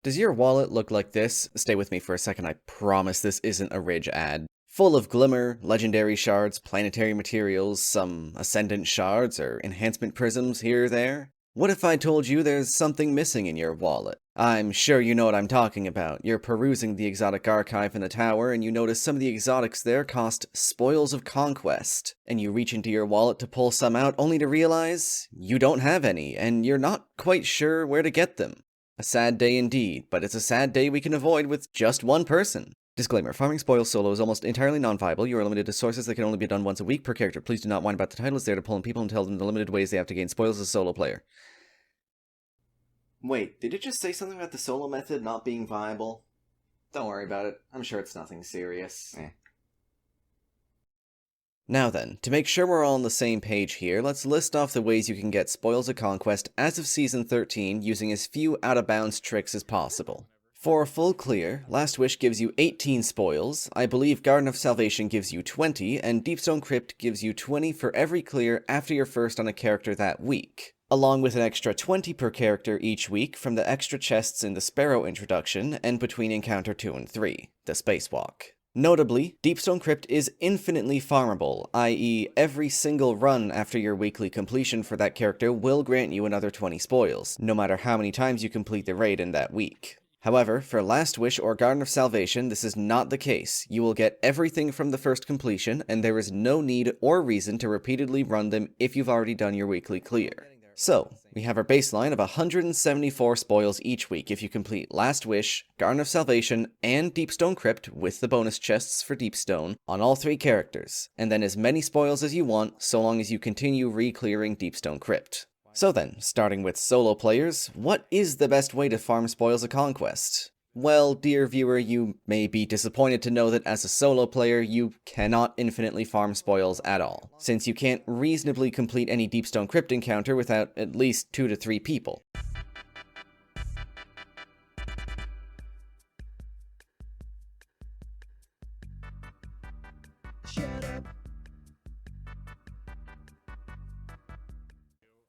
Does your wallet look like this? Stay with me for a second, I promise this isn't a Ridge ad. Full of glimmer, legendary shards, planetary materials, some ascendant shards or enhancement prisms here or there? What if I told you there's something missing in your wallet? I'm sure you know what I'm talking about. You're perusing the exotic archive in the tower, and you notice some of the exotics there cost spoils of conquest. And you reach into your wallet to pull some out, only to realize you don't have any, and you're not quite sure where to get them. A sad day indeed, but it's a sad day we can avoid with just one person. Disclaimer, farming spoils solo is almost entirely non-viable. You are limited to sources that can only be done once a week per character. Please do not whine about the title. It's there to pull in people and tell them the limited ways they have to gain spoils as a solo player. Wait, did it just say something about the solo method not being viable? Don't worry about it. I'm sure it's nothing serious. Now then, to make sure we're all on the same page here, let's list off the ways you can get Spoils of Conquest as of Season 13 using as few out-of-bounds tricks as possible. For a full clear, Last Wish gives you 18 spoils, I believe Garden of Salvation gives you 20, and Deepstone Crypt gives you 20 for every clear after you're first on a character that week, along with an extra 20 per character each week from the extra chests in the Sparrow introduction and between Encounter 2 and 3, the Spacewalk. Notably, Deepstone Crypt is infinitely farmable, i.e. every single run after your weekly completion for that character will grant you another 20 spoils, no matter how many times you complete the raid in that week. However, for Last Wish or Garden of Salvation, this is not the case. You will get everything from the first completion, and there is no need or reason to repeatedly run them if you've already done your weekly clear. So, we have our baseline of 174 spoils each week if you complete Last Wish, Garden of Salvation, and Deepstone Crypt with the bonus chests for Deepstone on all 3 characters, and then as many spoils as you want so long as you continue re-clearing Deepstone Crypt. So then, starting with solo players, what is the best way to farm Spoils of Conquest? Well, dear viewer, you may be disappointed to know that as a solo player, you cannot infinitely farm spoils at all, since you can't reasonably complete any Deepstone Crypt encounter without at least 2 to 3 people.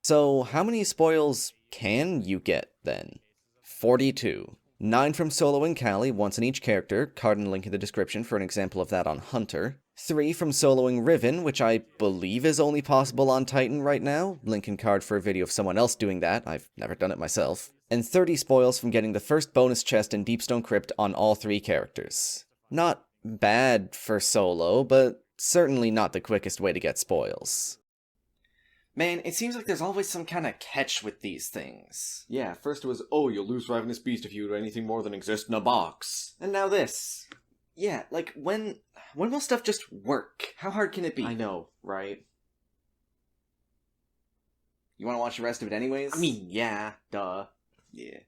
So, how many spoils can you get, then? 42. 9 from Solo and Callie, once in each character, card and link in the description for an example of that on Hunter. 3 from soloing Riven, which I believe is only possible on Titan right now, link and card for a video of someone else doing that, I've never done it myself. And 30 spoils from getting the first bonus chest in Deepstone Crypt on all 3 characters. Not bad for solo, but certainly not the quickest way to get spoils. Man, it seems like there's always some kind of catch with these things. Yeah, first it was, oh, you'll lose Ravenous Beast if you do anything more than exist in a box. And now this. Yeah, like, when will stuff just work? How hard can it be? I know, right? You want to watch the rest of it anyways? I mean, yeah, duh. Yeah.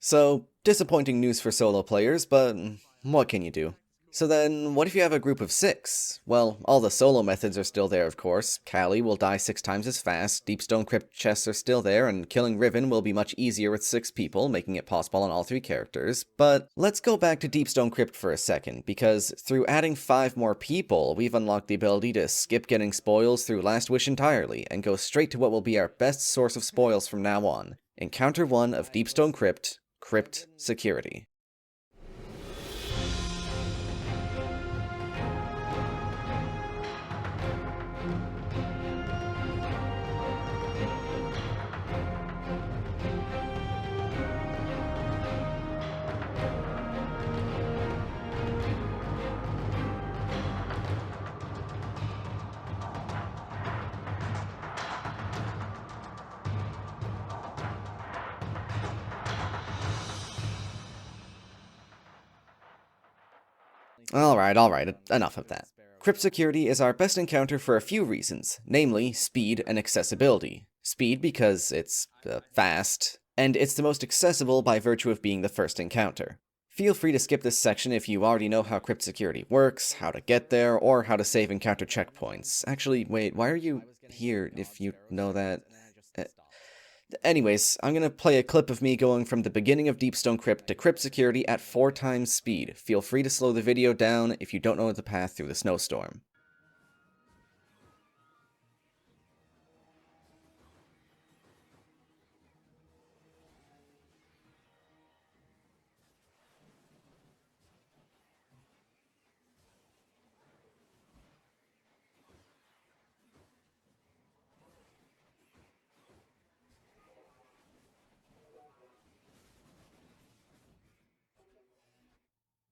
So, disappointing news for solo players, but what can you do? So then, what if you have a group of 6? Well, all the solo methods are still there, of course. Callie will die 6 times as fast, Deepstone Crypt chests are still there, and killing Riven will be much easier with 6 people, making it possible on all 3 characters. But let's go back to Deepstone Crypt for a second, because through adding 5 more people, we've unlocked the ability to skip getting spoils through Last Wish entirely, and go straight to what will be our best source of spoils from now on. Encounter 1 of Deepstone Crypt, Crypt Security. Alright, enough of that. Crypt Security is our best encounter for a few reasons, namely speed and accessibility. Speed because it's fast, and it's the most accessible by virtue of being the first encounter. Feel free to skip this section if you already know how Crypt Security works, how to get there, or how to save encounter checkpoints. Actually, wait, why are you here if you know that? Anyways, I'm gonna play a clip of me going from the beginning of Deepstone Crypt to Crypt Security at 4 times speed. Feel free to slow the video down if you don't know the path through the snowstorm.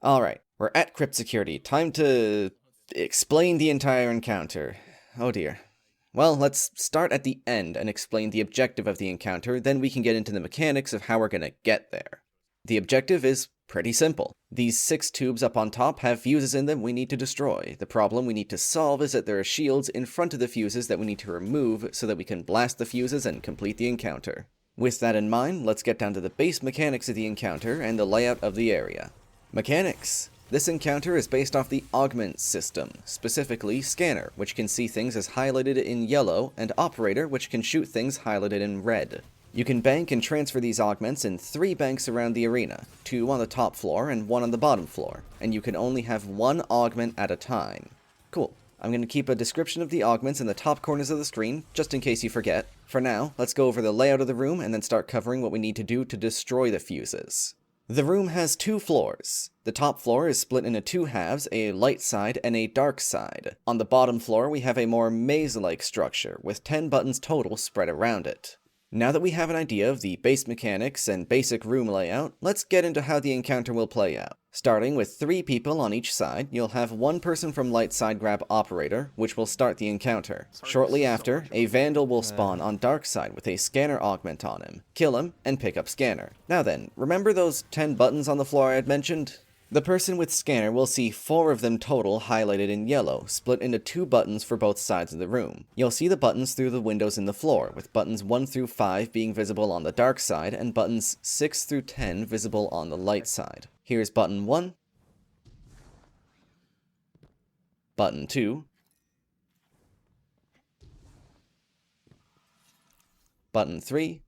Alright, we're at Crypt Security. Time to explain the entire encounter. Oh dear. Well, let's start at the end and explain the objective of the encounter, then we can get into the mechanics of how we're gonna get there. The objective is pretty simple. These 6 tubes up on top have fuses in them we need to destroy. The problem we need to solve is that there are shields in front of the fuses that we need to remove so that we can blast the fuses and complete the encounter. With that in mind, let's get down to the base mechanics of the encounter and the layout of the area. Mechanics. This encounter is based off the Augment system, specifically Scanner, which can see things as highlighted in yellow, and Operator, which can shoot things highlighted in red. You can bank and transfer these augments in 3 banks around the arena, 2 on the top floor and 1 on the bottom floor, and you can only have 1 augment at a time. Cool. I'm going to keep a description of the augments in the top corners of the screen, just in case you forget. For now, let's go over the layout of the room and then start covering what we need to do to destroy the fuses. The room has 2 floors. The top floor is split into 2 halves, a light side and a dark side. On the bottom floor, we have a more maze-like structure, with 10 buttons total spread around it. Now that we have an idea of the base mechanics and basic room layout, let's get into how the encounter will play out. Starting with 3 people on each side, you'll have 1 person from light side grab Operator, which will start the encounter. Shortly after, a Vandal will spawn on dark side with a Scanner augment on him. Kill him, and pick up Scanner. Now then, remember those 10 buttons on the floor I had mentioned? The person with Scanner will see 4 of them total highlighted in yellow, split into 2 buttons for both sides of the room. You'll see the buttons through the windows in the floor, with buttons 1 through 5 being visible on the dark side, and buttons 6 through 10 visible on the light side. Here's button 1, button 2, button 3,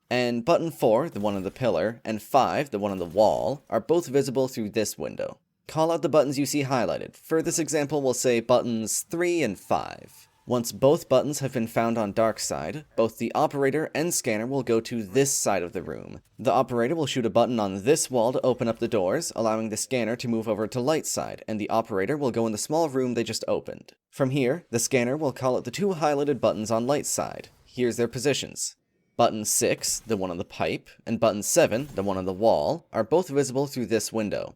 and button 4, the one on the pillar, and 5, the one on the wall, are both visible through this window. Call out the buttons you see highlighted. For this example, we'll say buttons 3 and 5. Once both buttons have been found on dark side, both the Operator and Scanner will go to this side of the room. The Operator will shoot a button on this wall to open up the doors, allowing the Scanner to move over to light side, and the Operator will go in the small room they just opened. From here, the Scanner will call out the 2 highlighted buttons on light side. Here's their positions. Button 6, the one on the pipe, and button 7, the one on the wall, are both visible through this window.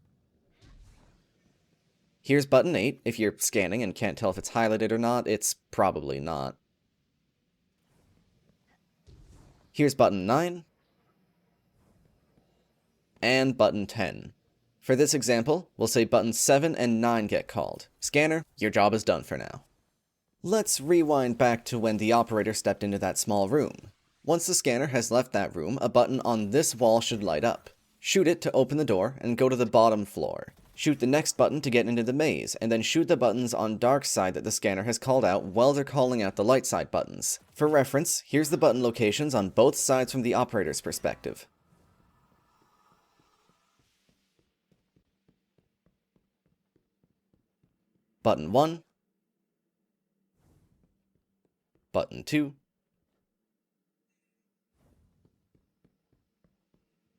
Here's button 8. If you're scanning and can't tell if it's highlighted or not, it's probably not. Here's button 9. And button 10. For this example, we'll say buttons 7 and 9 get called. Scanner, your job is done for now. Let's rewind back to when the Operator stepped into that small room. Once the Scanner has left that room, a button on this wall should light up. Shoot it to open the door and go to the bottom floor. Shoot the next button to get into the maze, and then shoot the buttons on dark side that the Scanner has called out while they're calling out the light side buttons. For reference, here's the button locations on both sides from the Operator's perspective. Button 1, button 2,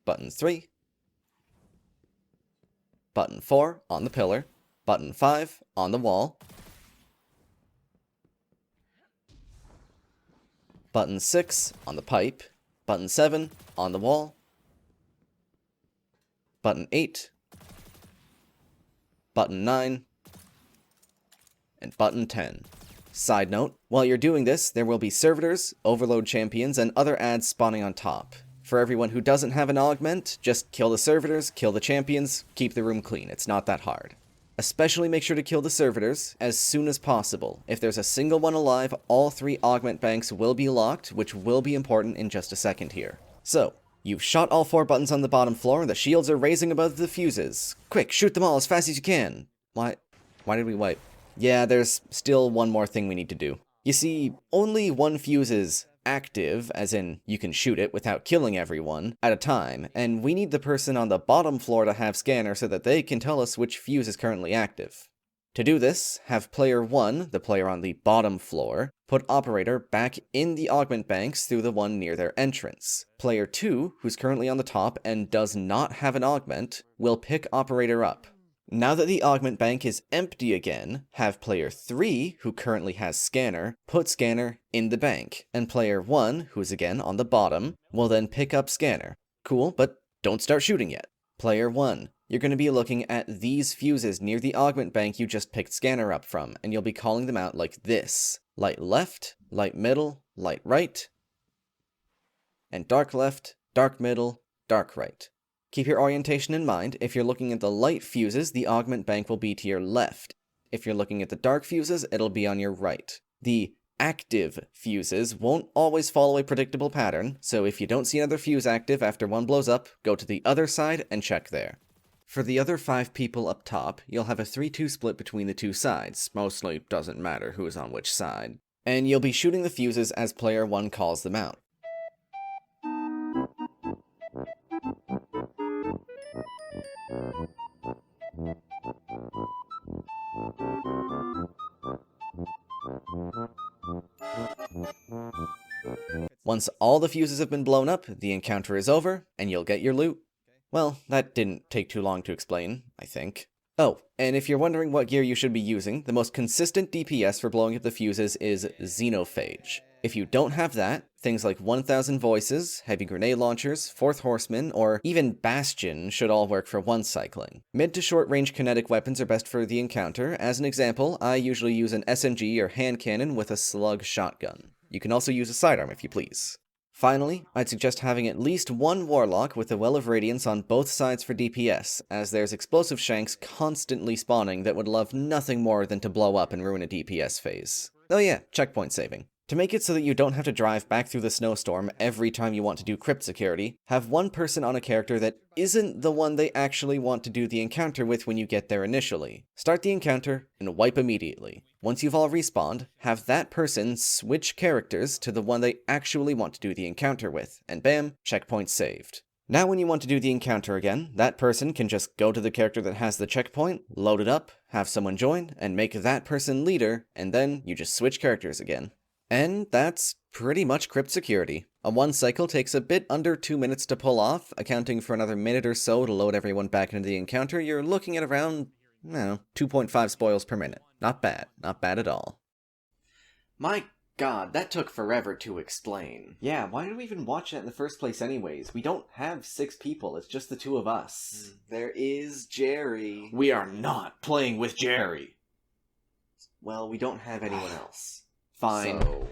button 3, button 4 on the pillar, button 5 on the wall, button 6 on the pipe, button 7 on the wall, button 8, button 9, and button 10. Side note, while you're doing this, there will be servitors, overload champions, and other ads spawning on top. For everyone who doesn't have an augment, just kill the servitors, kill the champions, keep the room clean. It's not that hard. Especially make sure to kill the servitors as soon as possible. If there's a single one alive, all 3 augment banks will be locked, which will be important in just a second here. So, you've shot all 4 buttons on the bottom floor, and the shields are raising above the fuses. Quick, shoot them all as fast as you can. Why did we wipe? Yeah, there's still one more thing we need to do. You see, only 1 fuse is active, as in you can shoot it without killing everyone, at a time, and we need the person on the bottom floor to have Scanner so that they can tell us which fuse is currently active. To do this, have player 1, the player on the bottom floor, put Operator back in the augment banks through the one near their entrance. Player 2, who's currently on the top and does not have an augment, will pick Operator up. Now that the augment bank is empty again, have player 3, who currently has Scanner, put Scanner in the bank, and player 1, who is again on the bottom, will then pick up Scanner. Cool, but don't start shooting yet. Player 1, you're going to be looking at these fuses near the augment bank you just picked scanner up from, and you'll be calling them out like this. Light left, light middle, light right, and dark left, dark middle, dark right. Keep your orientation in mind. If you're looking at the light fuses, the augment bank will be to your left. If you're looking at the dark fuses, it'll be on your right. The active fuses won't always follow a predictable pattern, so if you don't see another fuse active after one blows up, go to the other side and check there. For the other 5 people up top, you'll have a 3-2 split between the 2 sides. Mostly doesn't matter who is on which side. And you'll be shooting the fuses as player 1 calls them out. Once all the fuses have been blown up, the encounter is over, and you'll get your loot. Well, that didn't take too long to explain, I think. Oh, and if you're wondering what gear you should be using, the most consistent DPS for blowing up the fuses is Xenophage. If you don't have that, things like 1000 Voices, Heavy Grenade Launchers, 4th Horseman, or even Bastion should all work for one cycling. Mid to short range kinetic weapons are best for the encounter. As an example, I usually use an SMG or hand cannon with a slug shotgun. You can also use a sidearm if you please. Finally, I'd suggest having at least one Warlock with a Well of Radiance on both sides for DPS, as there's explosive shanks constantly spawning that would love nothing more than to blow up and ruin a DPS phase. Oh yeah, checkpoint saving. To make it so that you don't have to drive back through the snowstorm every time you want to do crypt security, have one person on a character that isn't the one they actually want to do the encounter with when you get there initially. Start the encounter and wipe immediately. Once you've all respawned, have that person switch characters to the one they actually want to do the encounter with, and bam, checkpoint saved. Now when you want to do the encounter again, that person can just go to the character that has the checkpoint, load it up, have someone join, and make that person leader, and then you just switch characters again. And that's pretty much crypt security. A one cycle takes a bit under 2 minutes to pull off, accounting for another minute or so to load everyone back into the encounter. You're looking at around, 2.5 spoils per minute. Not bad. Not bad at all. My god, that took forever to explain. Yeah, why did we even watch that in the first place anyways? We don't have 6 people, it's just the 2 of us. There is Jerry. We are not playing with Jerry. Well, we don't have anyone else. Fine. So...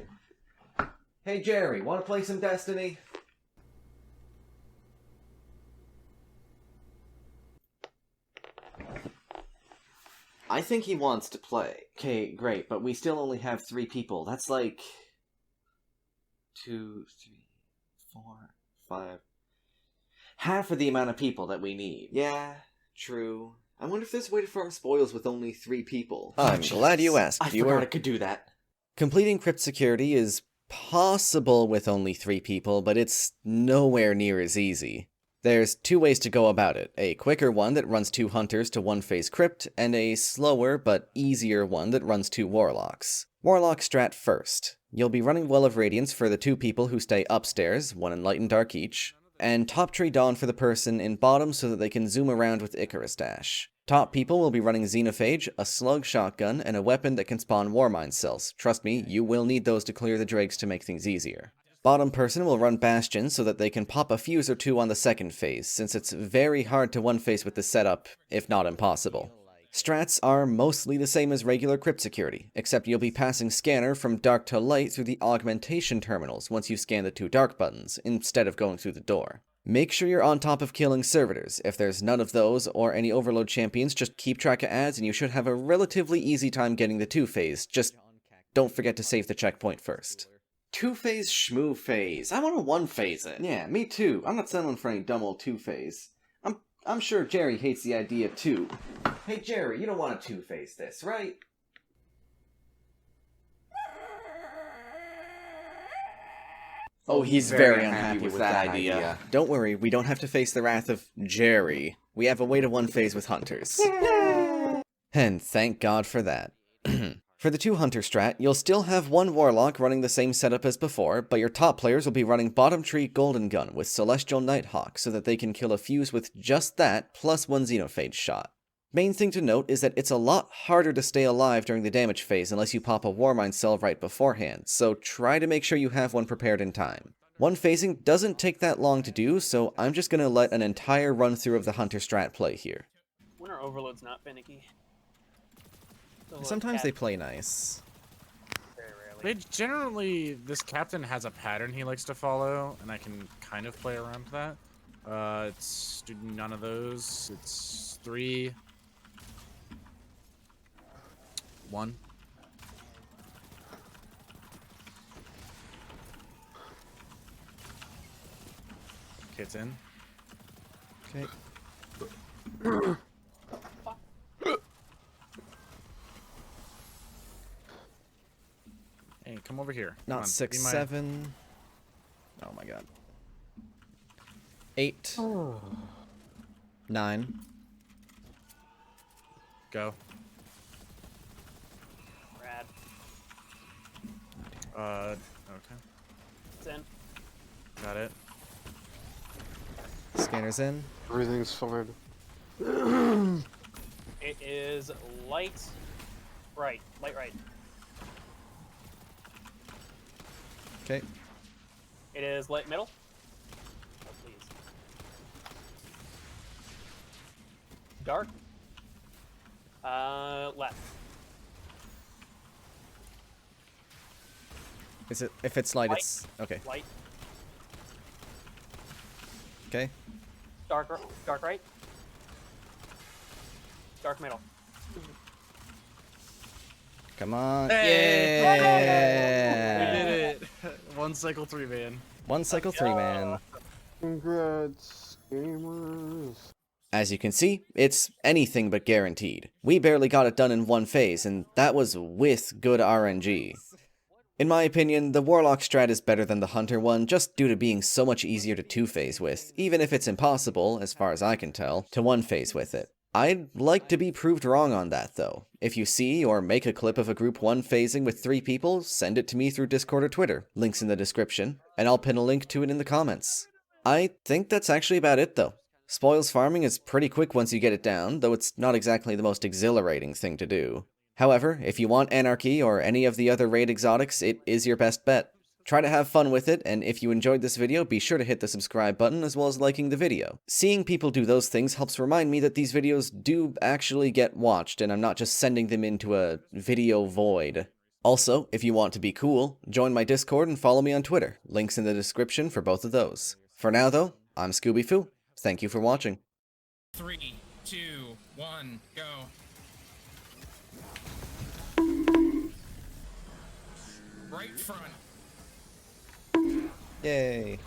Hey Jerry, wanna play some Destiny? I think he wants to play. Okay, great, but we still only have 3 people. That's like... 2, 3, 4, 5... half of the amount of people that we need. Yeah, true. I wonder if there's a way to farm spoils with only 3 people. I'm glad you asked, viewer. I forgot I could do that. Completing crypt security is possible with only 3 people, but it's nowhere near as easy. There's 2 ways to go about it. A quicker one that runs 2 hunters to 1 phase crypt, and a slower but easier one that runs 2 warlocks. Warlock strat first. You'll be running Well of Radiance for the 2 people who stay upstairs, 1 Enlightened Dark each, and Top Tree Dawn for the person in bottom so that they can zoom around with Icarus Dash. Top people will be running Xenophage, a slug shotgun, and a weapon that can spawn Warmind cells. Trust me, you will need those to clear the dregs to make things easier. Bottom person will run Bastion so that they can pop a fuse or 2 on the second phase, since it's very hard to one-phase with this setup, if not impossible. Strats are mostly the same as regular crypt security, except you'll be passing scanner from dark to light through the augmentation terminals once you scan the 2 dark buttons, instead of going through the door. Make sure you're on top of killing servitors. If there's none of those, or any overload champions, just keep track of ads and you should have a relatively easy time getting the 2-phase. Just don't forget to save the checkpoint first. 2-phase shmoo phase. I want to 1-phase it. Yeah, me too. I'm not settling for any dumb old 2-phase. I'm sure Jerry hates the idea too. Hey Jerry, you don't want to 2-phase this, right? Oh, he's very unhappy with that idea. Don't worry, we don't have to face the wrath of Jerry. We have a way to 1-phase with hunters. And thank God for that. For the 2 hunter strat, you'll still have 1 warlock running the same setup as before, but your top players will be running bottom tree golden gun with celestial nighthawk so that they can kill a fuse with just that plus 1 xenophage shot. Main thing to note is that it's a lot harder to stay alive during the damage phase unless you pop a Warmind cell right beforehand, so try to make sure you have one prepared in time. One phasing doesn't take that long to do, so I'm just going to let an entire run-through of the Hunter strat play here. When are overloads not finicky? Sometimes they play nice. Very rarely. They generally, this captain has a pattern he likes to follow, and I can kind of play around that. It's none of those. It's 3, 1. Kit's in. Okay. Hey, come over here. Not Come on, 6, be my- 7. Oh my god. 8. 9. Go. Rad. Okay. It's in. Got it. Scanner's in. Everything's fine. It is light right. Light right. Okay. It is light middle. Oh, please. Dark. Left. Is it, if it's light, Light. it's okay. Light. Okay. Dark right. Dark middle. Come on. Hey! Yeah. We did it. One cycle 3 man. One cycle 3 man. Congrats, gamers. As you can see, it's anything but guaranteed. We barely got it done in one phase, and that was with good RNG. In my opinion, the Warlock strat is better than the Hunter one just due to being so much easier to two-phase with, even if it's impossible, as far as I can tell, to one-phase with it. I'd like to be proved wrong on that, though. If you see or make a clip of a group 1 phasing with 3 people, send it to me through Discord or Twitter, links in the description, and I'll pin a link to it in the comments. I think that's actually about it, though. Spoils farming is pretty quick once you get it down, though it's not exactly the most exhilarating thing to do. However, if you want Anarchy or any of the other raid exotics, it is your best bet. Try to have fun with it, and if you enjoyed this video, be sure to hit the subscribe button as well as liking the video. Seeing people do those things helps remind me that these videos do actually get watched, and I'm not just sending them into a video void. Also, if you want to be cool, join my Discord and follow me on Twitter. Links in the description for both of those. For now, though, I'm Scoobyfoo. Thank you for watching. 3, 2, 1, go. Right front. Yay.